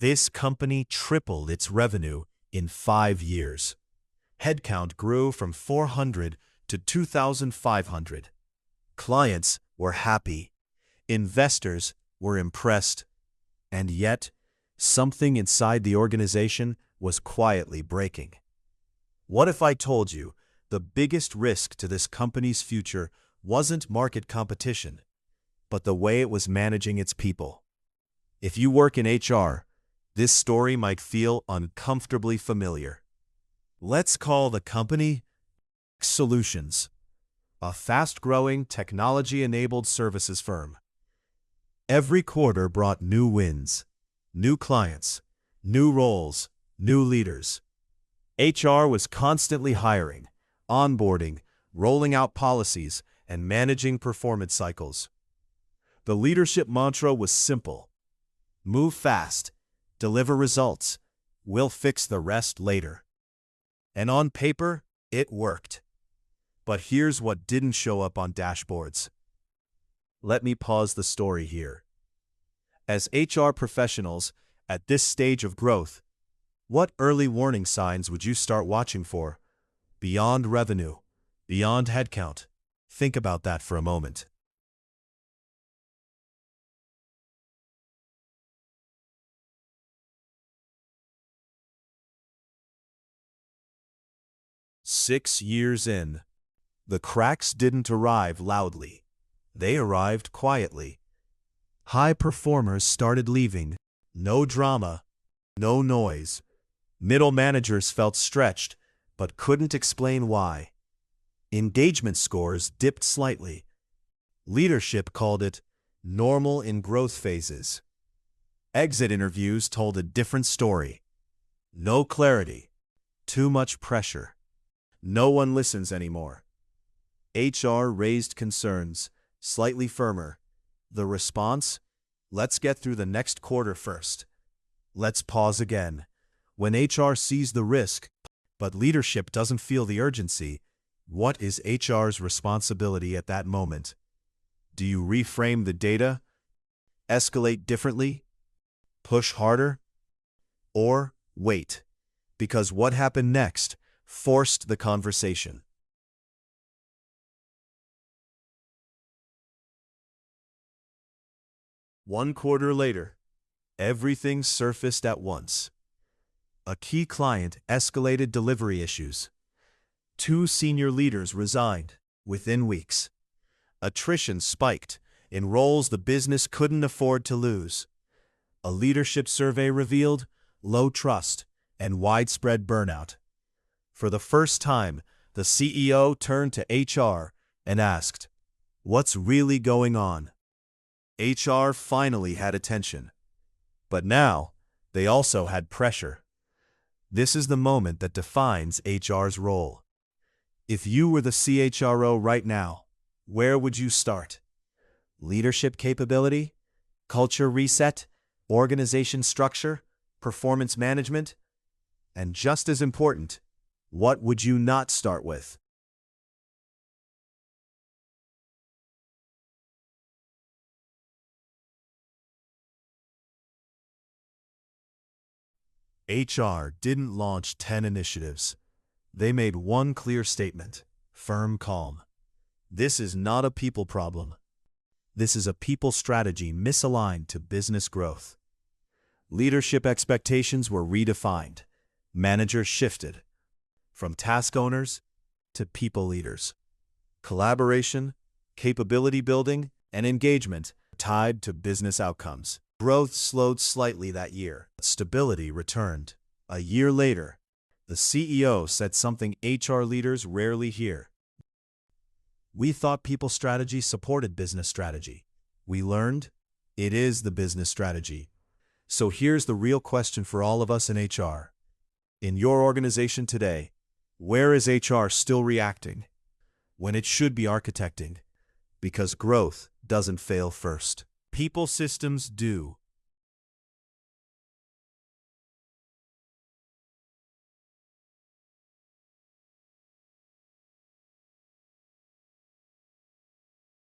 This company tripled its revenue in 5 years. Headcount grew from 400 to 2,500. Clients were happy. Investors were impressed. And yet, something inside the organization was quietly breaking. What if I told you the biggest risk to this company's future wasn't market competition, but the way it was managing its people? If you work in HR, this story might feel uncomfortably familiar. Let's call the company Solutions, a fast-growing, technology-enabled services firm. Every quarter brought new wins, new clients, new roles, new leaders. HR was constantly hiring, onboarding, rolling out policies, and managing performance cycles. The leadership mantra was simple: move fast, deliver results, we'll fix the rest later. And on paper, it worked. But here's what didn't show up on dashboards. Let me pause the story here. As HR professionals at this stage of growth, what early warning signs would you start watching for? Beyond revenue, beyond headcount. Think about that for a moment. Six years in, the cracks didn't arrive loudly. They arrived quietly. High performers started leaving. No drama, no noise. Middle managers felt stretched, but couldn't explain why. Engagement scores dipped slightly. Leadership called it normal in growth phases. Exit interviews told a different story. No clarity, too much pressure. No one listens anymore. HR raised concerns, slightly firmer. The response? Let's get through the next quarter first. Let's pause again. When HR sees the risk, but leadership doesn't feel the urgency, what is HR's responsibility at that moment? Do you reframe the data? Escalate differently? Push harder? Or wait, because what happened next forced the conversation. One quarter later, everything surfaced at once. A key client escalated delivery issues. 2 senior leaders resigned within weeks. Attrition spiked in roles the business couldn't afford to lose. A leadership survey revealed low trust and widespread burnout. For the first time, the CEO turned to HR and asked, "What's really going on?" HR finally had attention. But now, they also had pressure. This is the moment that defines HR's role. If you were the CHRO right now, where would you start? Leadership capability? Culture reset? Organization structure? Performance management? And just as important, what would you not start with? HR didn't launch 10 initiatives. They made one clear statement: firm calm. This is not a people problem. This is a people strategy misaligned to business growth. Leadership expectations were redefined. Managers shifted from task owners to people leaders. Collaboration, capability building, and engagement tied to business outcomes. Growth slowed slightly that year, but stability returned. A year later, the CEO said something HR leaders rarely hear. "We thought people strategy supported business strategy. We learned it is the business strategy." So here's the real question for all of us in HR. In your organization today, where is HR still reacting when it should be architecting? Because growth doesn't fail first. People systems do.